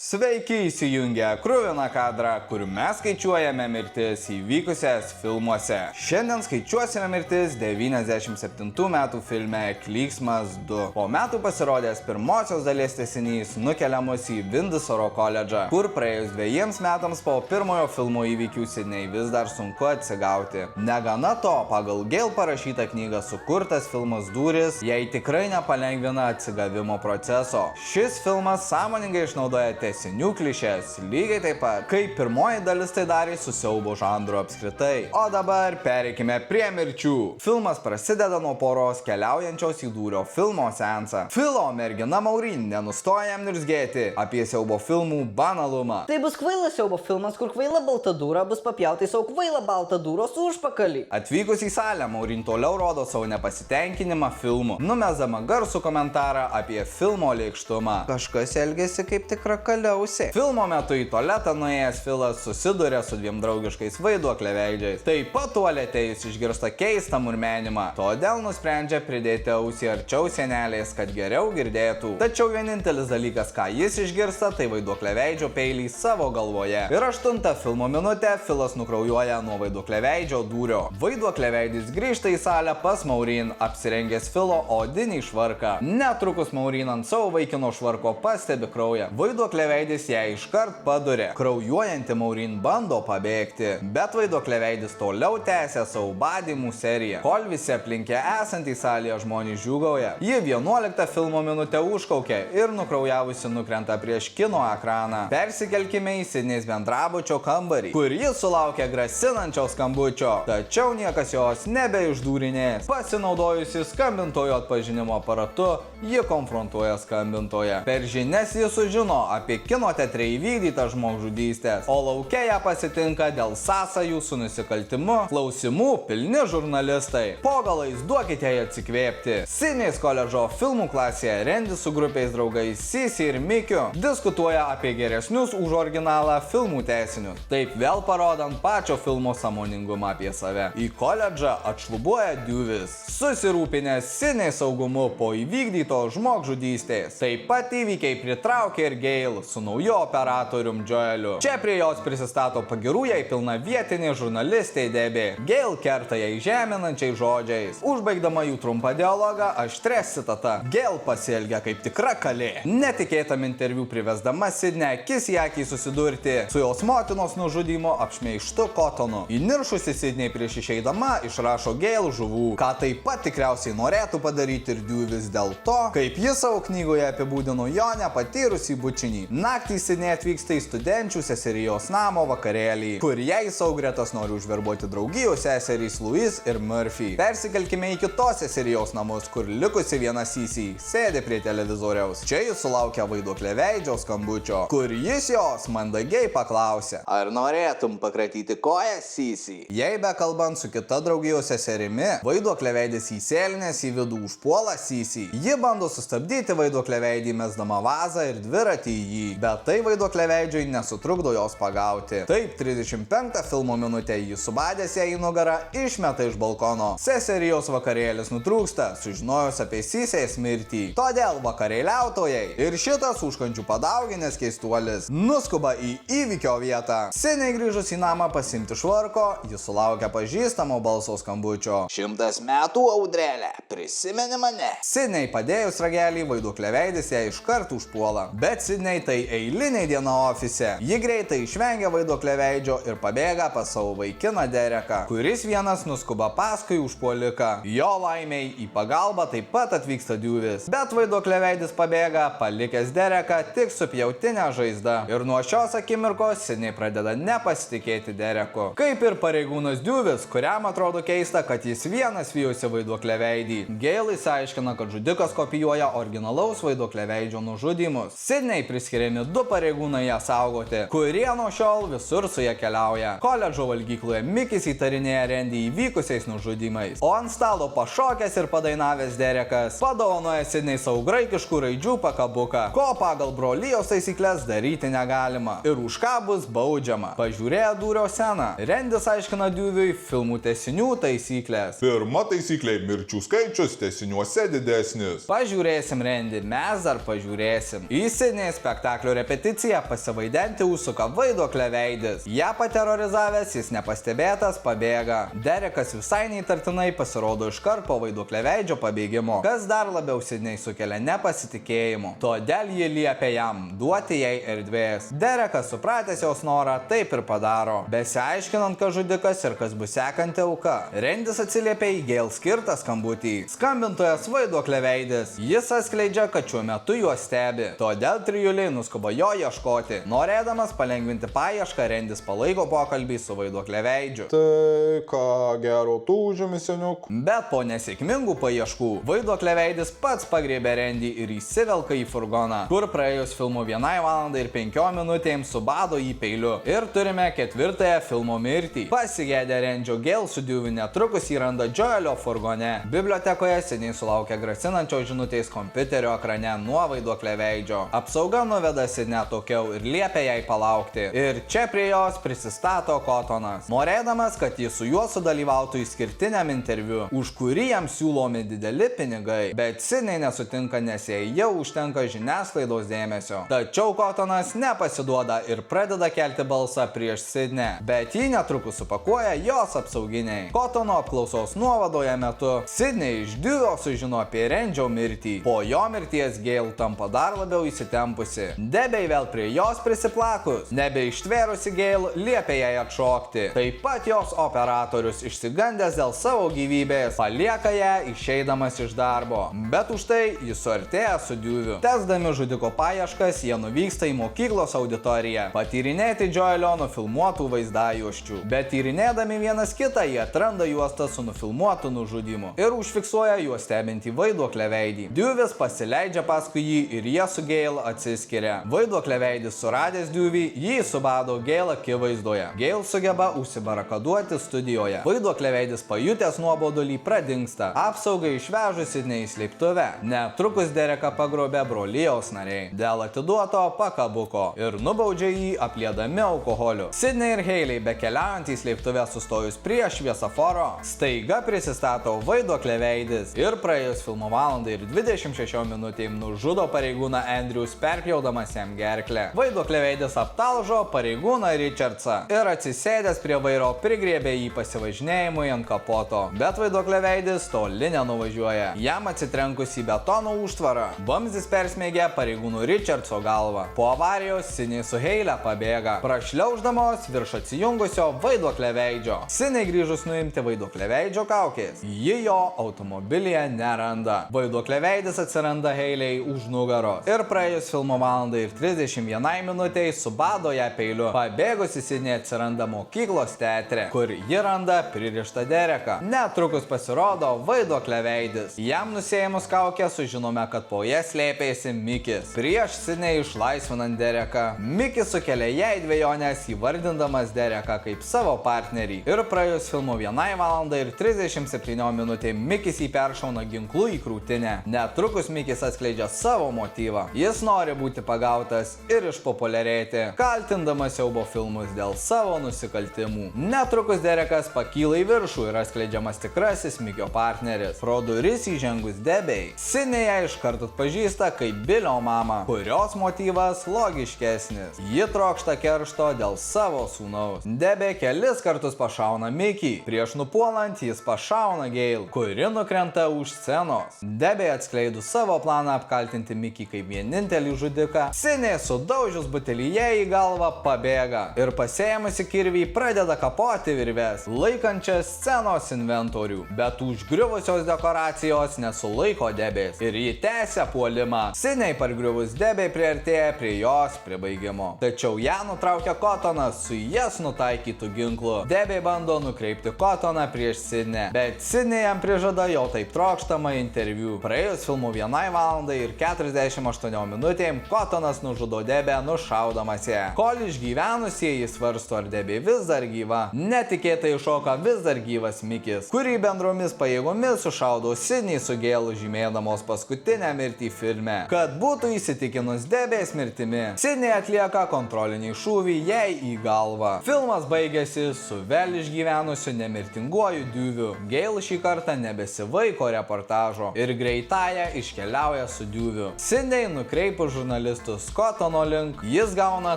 Sveiki įsijungę kruviną kadrą, kur mes skaičiuojame mirtis įvykusias filmuose. Šiandien skaičiuosime mirtis 97 metų filme Klyksmas 2. Po metų pasirodęs pirmosios dalies tęsinys nukelia mus į Windsoro koledžą, kur praėjus 2 metams po pirmojo filmo įvykių Sidney vis dar sunku atsigauti. Negana to, pagal Gail parašytą knygą sukurtas filmas Durys jai tikrai nepalengvina atsigavimo proceso. Šis filmas sąmoningai išnaudoja tęsinių klišes, lygiai taip pat, kaip pirmoji dalis tai darė su siaubo žanru apskritai. O dabar pereikime prie mirčių. Filmas prasideda nuo poros keliaujančios į Dūrio filmo seansą. Filo mergina Maureen nenustoja jam niurzgėti apie siaubo filmų banalumą. Tai bus kvailas siaubo filmas, kur kvaila balta dūra bus papjauta į savo kvailą baltą dūros užpakalį. Atvykus į salę, Maureen toliau rodo savo nepasitenkinimą filmu, numesdama garsų komentarą apie filmo lėkštumą. Kažkas elgėsi kaip tikra kaliausė. Filmo metu į tualetą nuėjęs Filas susiduria su 2 draugiškais vaiduokliaveidžiais. Taip pat tualete jis išgirsta keistą murmenimą, todėl nusprendžia pridėti ausį arčiau sienelės, kad geriau girdėtų. Tačiau vienintelis dalykas, ką jis išgirsta, tai vaiduokliaveidžio peilį savo galvoje. Ir 8 filmo minutę Filas nukraujuoja nuo vaiduokliaveidžio dūrio. Vaiduokliaveidis grįžta į salę pas Maureen, apsirengęs Filo odinį švarką. Netrukus Maureen ant savo vaikino švarko pastebi kraują. Vaiduokliaveidis ją iškart padurė. Kraujuojanti Maureen bando pabėgti, bet vaiduokliaveidis toliau tęsia savo badymų seriją. Kol visi aplinkė esantys salėje žmonės džiūgauja, ji 11 filmo minutę užkaukia ir nukraujavusi nukrenta prieš kino ekraną. Persikelkime į Sidneys bendrabučio kambarį, kur jis sulaukia grasinančio skambučio, tačiau niekas jos nebeišdūrinės. Pasinaudojusi skambintojo atpažinimo aparatu, ji konfrontuoja skambintoją. Per žinias jis sužino apie kino teatre įvykdytą žmogžudystės, o lauke ją pasitinka dėl sąsajų su nusikaltimu klausimų pilni žurnalistai. Po galais duokite jai atsikvėpti. Sidneys koledžo filmų klasėje Randy su grupiais draugais Cici ir Mikiu diskutuoja apie geresnius už originalą filmų tęsinius, taip vėl parodant pačio filmo sąmoningumą apie save. Į koledžą atšlubuoja Dewis, susirūpinęs Sidney saugumu po įvykdytos žmogžudystės. Taip pat įvykiai pritraukia ir Gail su nauju operatorium Joeliu. Čia prie jos prisistato pagirų jai pilna vietinė žurnalistė Debbie. Gail kerta jai žeminančiais žodžiais. Užbaigdama jų trumpą dialogą aštrė citata. Gail pasielgia kaip tikra kalė, netikėtam interviu privesdama Sidney akis į akį susidurti su jos motinos nužudymo apšmeižtu Kotonu. Įniršusi Sidney prieš išeidama išrašo Gail žuvų, ką taip pat tikriausiai norėtų padaryti ir Dewis dėl to, kaip jis savo knygoje apibūdino jo nepatyrusį bučinį. Naktį Sidney atvyksta į studenčių seserijos namo vakarėlį, kur jai savo gretas nori užverbuoti draugijos seserys Louise ir Murphy. Persikelkime į kitos seserijos namus, kur likusi viena Cici sėdi prie televizoriaus. Čia jis sulaukia vaiduokliaveidžio skambučio, kur jis jos mandagiai paklausė: ar norėtum pakratyti koją, Cici? Jei bekalbant su kita draugijos seserimi, vaiduokliaveidis įsėlinęs į vidų užpuola Cici. Ji bando sustabdyti vaiduokliaveidį mesdama vazą ir dviratį į jį, bet tai vaiduokliaveidžiui nesutrukdo jos pagauti. Taip, 35 filmo minutę jį subadęs ją į nugarą išmeta iš balkono. Seserijos vakarėlis nutrūksta, sužinojus apie Cicės mirtį. Todėl vakarėliautojai ir šitas užkandžių padauginęs keistuolis nuskuba į įvykio vietą. Sidney grįžus į namą pasimti švarko, jis sulaukia pažįstamo balso skambučio: 100 metų, Audrelė, prisimeni mane? Sidney padėjus ragelį, vaiduokliaveidis ją iškart užpuola. Bet Sidney tai eilinė diena ofise. Ji greitai išvengia vaiduokliaveidžio ir pabėga pas savo vaikiną Dereką, kuris vienas nuskuba paskui užpuoliką. Jo laimiai į pagalbą taip pat atvyksta Dewis, bet vaiduokliaveidis pabėga, palikęs Dereką tik su pjautinė žaizda. Ir nuo šios akimirkos Sidney pradeda nepasitikėti Dereku. Kaip ir pareigūnas Dewis, kuriam atrodo keista, kad jis vienas vijosi vaiduokliaveidį. Gail išsiaiškina, kad žudikas kopijuoja originalaus vaiduokliaveidžio nužudymus. Sidney priskiriami 2 pareigūnai ją saugoti, kurie nuo šiol visur su ją keliauja. Koledžo valgykloje Mikis įtarinėja Randy įvykusiais nužudymais, o ant stalo pašokęs ir padainavęs Derekas padovanoja Sidney savo graikiškų raidžių pakabuką, ko pagal brolijos taisyklės daryti negalima ir už ką bus baudžiama. Pažiūrėję Dūrio sceną, Randis aiškina Dewiui filmų tęsinių taisyklės. Pirma taisyklė – mirčių skaičius tęsiniuose didesnis. Pažiūrėsim, Randy, mes dar pažiūrėsim. Į Sidney spektaklį spektaklio repeticiją pasivaidenti užsuka vaiduoklę veidis. Ja paterorizavęs, jis nepastebėtas, pabėga. Derekas visai neįtartinai pasirodo iškart po vaiduoklę veidžio pabėgimo, kas dar labiau Sidney sukelia nepasitikėjimu. Todėl ji liepia jam duoti jai erdvės. Derekas, supratęs jos norą, taip ir padaro, besiaiškinant, kas žudikas ir kas bus sekanti auka. Rendis atsiliepia į Gail skirtą skambutį. Skambintojas vaiduoklė veidis. Jis atskleidžia, kad šiuo metu juos stebi. Todėl trijuliai nuskuba jo ieškoti. Norėdamas palengvinti paiešką, Rendis palaiko pokalbį su vaiduoklė veidžiu. Tai ką gero tu užėmi, seniuk? Bet po nesėkmingų paieškų, vaiduoklė veidis pats pagriebė Rendį ir įsivelka į furgoną, kur praėjus filmo 1 valandą ir 5 minutėms subado jį peiliu. Ir turime 4-ąją filmo mirtį. Pasigėdę Rendžio, Gail su Dewey netrukus įranda Joelio furgone. Bibliotekoje seniai sulaukia grasinančios žinutės kompiuterio ekrane nuo vaiduoklė veidžio. Apsauga nuveda Sidney atokiau ir liepia jai palaukti. Ir čia prie jos prisistato Cottonas, norėdamas, kad jis su juo sudalyvautų išskirtiniam interviu, už kurį jam siūlomi dideli pinigai. Bet Sidney nesutinka, nes jai jau užtenka žiniasklaidos dėmesio. Tačiau Cottonas nepasiduoda ir pradeda kelti balsą prieš Sidney, bet jį netrukus supakuoja jos apsauginiai. Cottono apklausos nuovadoje metu Sidney iš Dewey sužino apie Rendžio mirtį. Po jo mirties Gail tampa dar labiau įsitempusi. Debbie vėl prie jos prisiplakus. Nebeištvėrusi Gail liepia jai atšokti. Taip pat jos operatorius, išsigandęs dėl savo gyvybės, palieka ją išeidamas iš darbo. Bet už tai jis suartėja su Dewey. Tęsdami žudiko paieškas, jie nuvyksta į mokyklos auditoriją patyrinėti Joelio nufilmuotų vaizdajuosčių. Bet tyrinėdami vienas kitą, jie atranda juostą su nufilmuotu nužudymu ir užfiksuoja juos stebintį vaiduoklę veidį. Dewey's pasileidžia paskui jį ir jie su Gail atsiskiria. Vaiduoklę veidis suradęs Dewey, jį subado Gail akivaizdoje. Gail sugeba užsibarakaduoti studijoje. Vaiduoklę veidis pajutęs nuobodulį pradingsta. Apsaugai išvežus Sidney į slėptuvę. Netrukus Dereką pagrobė brolijos nariai dėl atiduoto pakabuko ir nubaudžia jį apliedami alkoholiu. Sidney ir Hailey bekeliaujant į slėptuvę sustojus prie šviesoforo, staiga prisistato vaiduoklė veidis ir praėjus filmo valandai ir 26 minutėm nužudo pareigūną Andrews, perpjaudamas jam gerklę. Vaiduoklė veidis aptalžo pareigūną Richardsą ir atsisėdęs prie vairo prigriebė jį pasivažinėjimui ant kapoto. Bet vaiduoklė veidis toli nenuvažiuoja. Jam atsitrenkus į betono užtvarą, vamzdis persmeigia pareigūnų Richardso galvą. Po avarijos Sidney su Hailey pabėga, prašliauždamos virš atsijungusio vaiduoklė veidžio. Sidney grįžus nuimti vaiduoklė veidžio kaukės, ji jo automobilyje neranda. Vaiduoklė veidis atsiranda Hailey už nugaros ir praėjus filmo valandai ir 31 minutei subado ją peiliu. Pabėgusi Sidney atsiranda mokyklos teatre, kur ji randa pririštą Dereką. Netrukus pasirodo vaiduoklė veidis. Jam nusėjimus kaukę sužinome, kad po ją slėpėsi Mikis. Prieš Sidney išlaisvinant Dereką, Mikis sukelia jai dvejonės, įvardindamas Dereką kaip savo partnerį. Ir praėjus filmo 1 valandą ir 37 minutė Mikis jį peršauna ginklu į krūtinę. Netrukus Mikis atskleidžia savo motyvą. Jis nori būti pagautas ir išpopuliarėti, kaltindamas siaubo filmus dėl savo nusikaltimų. Netrukus Derekas pakyla į viršų ir atskleidžiamas tikrasis Mikio partneris. Pro duris įžengus Debbie, Sidney ją iškart atpažįsta kaip Bilio mamą, kurios motyvas logiškesnis. Ji trokšta keršto dėl savo sūnaus. Debbie kelis kartus pašauna Mikį. Prieš nupuolant jis pašauna Gail, kuri nukrenta už scenos. Debbie atskleidus savo planą apkaltinti Mikį kaip vienintelį žudiką, Sidney sudaužius butelyje į galvą pabėga ir pasiėmusi kirvį pradeda kapoti virves, laikančias scenos inventorių. Bet užgriuvusios dekoracijos nesulaiko Debbie's ir ji tęsia puolimą. Sidney pargriuvus Debbie priartėja prie jos pribaigimo. Tačiau ją nutraukia Cottonas su jas nutaikytų ginklu. Debbie bando nukreipti Cottoną prieš Sidney, bet Sidney jam prižada jo taip trokštamą interviu. Praėjus filmų 1 valandai ir 48 minutėm Cottonas nužudo Debbie nušaudamas ją. Kol išgyvenusieji svarsto, ar Debbie vis dar gyva, netikėtai iššoka vis dar gyvas Mikis, kurį bendromis pajėgomis sušaudo Sidney su Gail žymėdamos paskutinę mirtį filme. Kad būtų įsitikinus Debbie's mirtimi, Sidney atlieka kontrolinį šūvį jai į galvą. Filmas baigėsi su vėl išgyvenusiu nemirtinguoju Dewey. Gail šį kartą nebesivaiko reportažo ir greitąją iškeliauja su Dewey. Sidney nukreipus žurnalistų žurnalistu Skotano link, jis gauna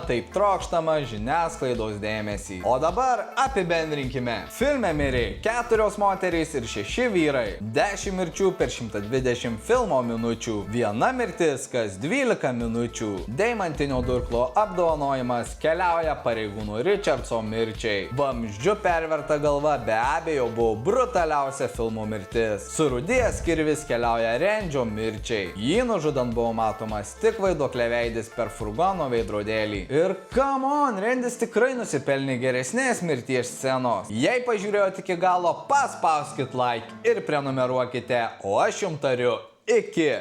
taip trokštamą žiniasklaidos dėmesį. O dabar apibendrinkime. Filme mirė 4 moterys ir 6 vyrai. 10 mirčių per 120 filmo minučių. Viena mirtis kas 12 minučių. Deimantinio durklo apdovanojimas keliauja pareigūnų Richardso mirčiai. Vamzdžiu perverta galva be abejo buvo brutaliausia filmo mirtis. Surudėjęs kirvis keliauja Rendžio mirčiai. Jį nužudant buvo matomas tik vaiduoklė veidis per furgono veidrodėlį. Ir come on, Rendis tikrai nusipelnė geresnės mirties scenos. Jei pažiūrėjote iki galo, paspauskit like ir prenumeruokite, o aš jums tariu iki.